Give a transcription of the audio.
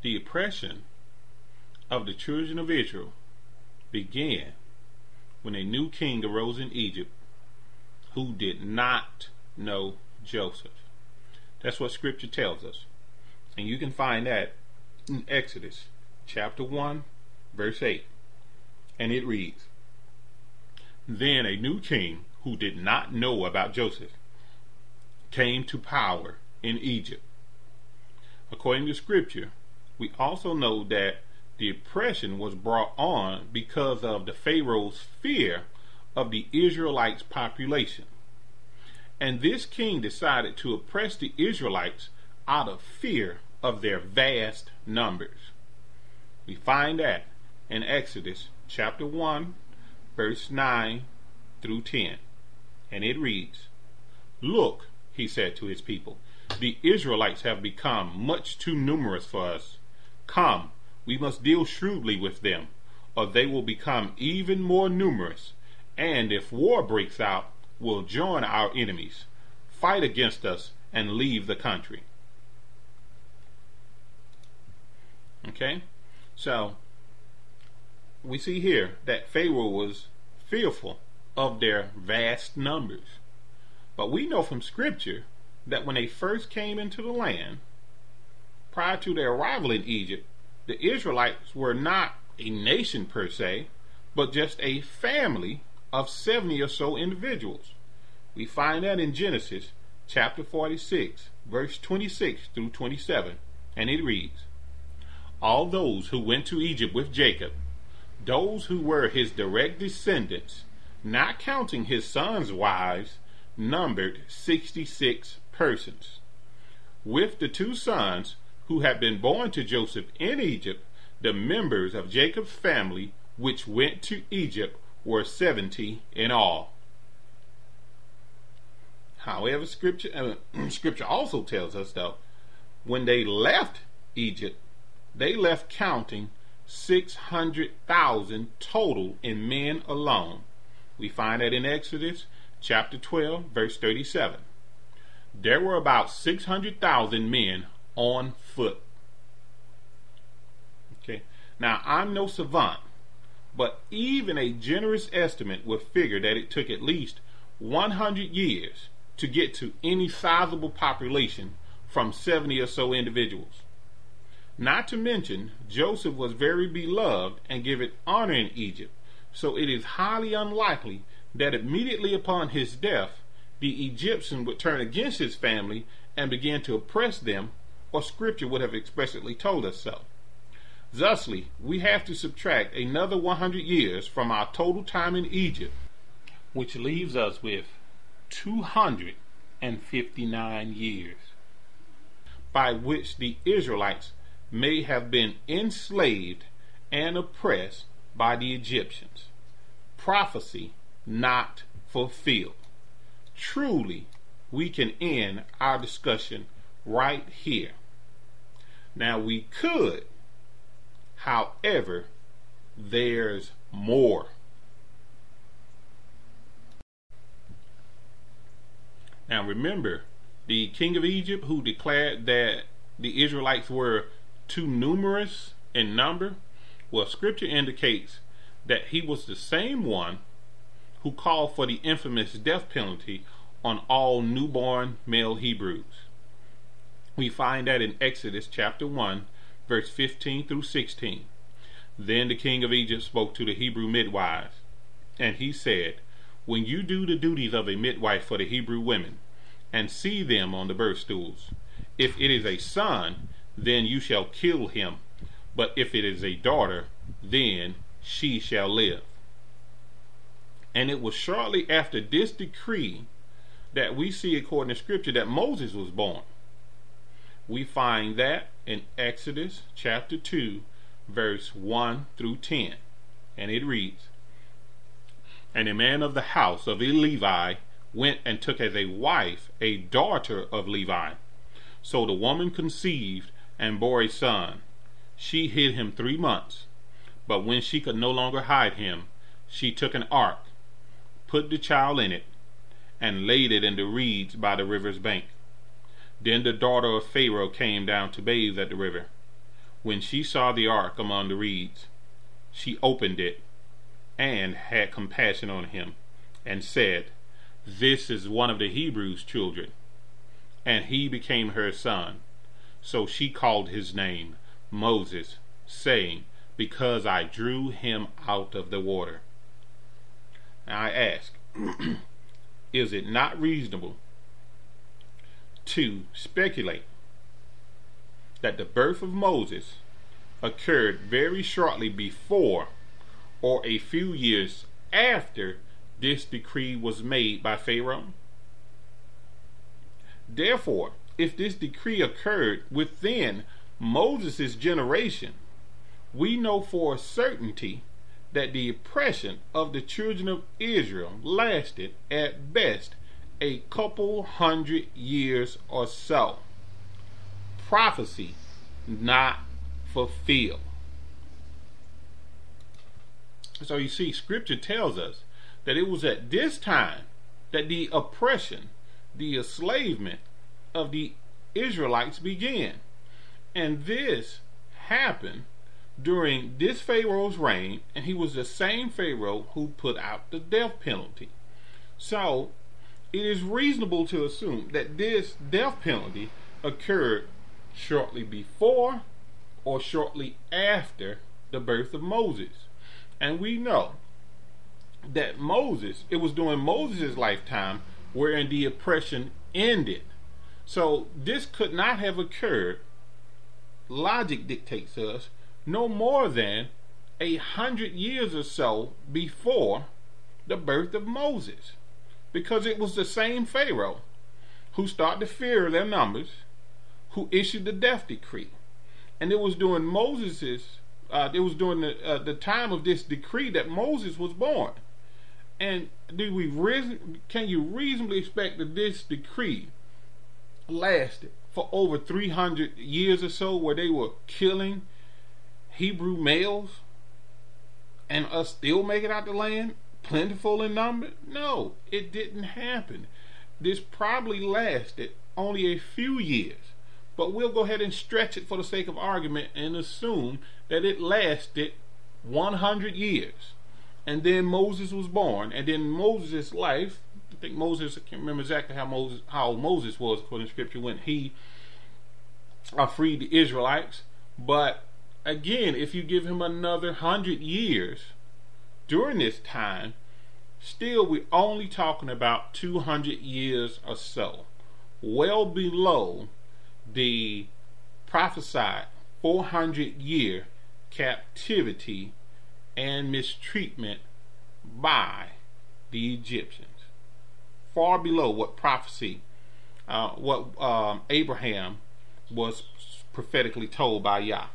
The oppression of the children of Israel began when a new king arose in Egypt who did not know Joseph. That's what scripture tells us. And you can find that in Exodus chapter 1 verse 8. And it reads, "Then a new king who did not know about Joseph came to power in Egypt." According to scripture, we also know that the oppression was brought on because of the Pharaoh's fear of the Israelites' population. And this king decided to oppress the Israelites out of fear of their vast numbers. We find that in Exodus chapter 1 verse 9 through 10. And it reads, "Look," he said to his people, "the Israelites have become much too numerous for us. Come, we must deal shrewdly with them, or they will become even more numerous, and if war breaks out, will join our enemies, fight against us, and leave the country." Okay, so we see here that Pharaoh was fearful of their vast numbers. But we know from scripture that when they first came into the land, prior to their arrival in Egypt, the Israelites were not a nation per se, but just a family of 70 or so individuals. We find that in Genesis chapter 46, verse 26 through 27, and it reads, "All those who went to Egypt with Jacob, those who were his direct descendants, not counting his sons' wives, numbered 66 persons. With the 2 sons who had been born to Joseph in Egypt, the members of Jacob's family which went to Egypt were 70 in all." However, scripture also tells us, though, when they left Egypt, they left counting 600,000 total in men alone. We find that in Exodus chapter 12, verse 37. There were about 600,000 men on foot. Okay. Now, I'm no savant, but even a generous estimate would figure that it took at least 100 years to get to any sizable population from 70 or so individuals. Not to mention, Joseph was very beloved and given honor in Egypt, so it is highly unlikely that immediately upon his death, the Egyptian would turn against his family and begin to oppress them, or scripture would have explicitly told us so. Thusly, we have to subtract another 100 years from our total time in Egypt, which leaves us with 259 years, by which the Israelites may have been enslaved and oppressed by the Egyptians. Prophecy not fulfilled. Truly, we can end our discussion right here. Now we could, however, there's more. Now remember, the king of Egypt who declared that the Israelites were too numerous in number, well, scripture indicates that he was the same one who called for the infamous death penalty on all newborn male Hebrews. We find that in Exodus chapter 1, verse 15 through 16. "Then the king of Egypt spoke to the Hebrew midwives, and he said, When you do the duties of a midwife for the Hebrew women, and see them on the birth stools, if it is a son, then you shall kill him, but if it is a daughter, then she shall live." And it was shortly after this decree that we see, according to scripture, that Moses was born. We find that in Exodus chapter 2, verse 1 through 10. And it reads, "And a man of the house of Levi went and took as a wife a daughter of Levi. So the woman conceived and bore a son. She hid him 3 months. But when she could no longer hide him, she took an ark, put the child in it, and laid it in the reeds by the river's bank. Then the daughter of Pharaoh came down to bathe at the river. When she saw the ark among the reeds, she opened it and had compassion on him, and said, This is one of the Hebrews' children. And he became her son. So she called his name Moses, saying, Because I drew him out of the water. Now I ask, is it not reasonable to speculate that the birth of Moses occurred very shortly before or a few years after this decree was made by Pharaoh? Therefore, if this decree occurred within Moses' generation, we know for a certainty that the oppression of the children of Israel lasted at best a couple 100 years or so. Prophecy not fulfilled. So you see, Scripture tells us that it was at this time that the oppression, the enslavement of the Israelites began. And this happened during this Pharaoh's reign, and he was the same Pharaoh who put out the death penalty. So it is reasonable to assume that this death penalty occurred shortly before or shortly after the birth of Moses. And we know that it was during Moses' lifetime wherein the oppression ended. So this could not have occurred, logic dictates to us, no more than 100 years or so before the birth of Moses, because it was the same Pharaoh who started to fear their numbers, who issued the death decree. And it was during the time of this decree that Moses was born. And can you reasonably expect that this decree lasted for over 300 years or so, where they were killing Hebrew males and us still make it out the land, plentiful in number? No, it didn't happen. This probably lasted only a few years, but we'll go ahead and stretch it for the sake of argument and assume that it lasted 100 years. And then Moses was born, and then Moses' life, I think Moses, I can't remember exactly how Moses was according to Scripture when he freed the Israelites, but again, if you give him another 100 years during this time, still we're only talking about 200 years or so, well below the prophesied 400-year captivity and mistreatment by the Egyptians. Far below what Abraham was prophetically told by Yah.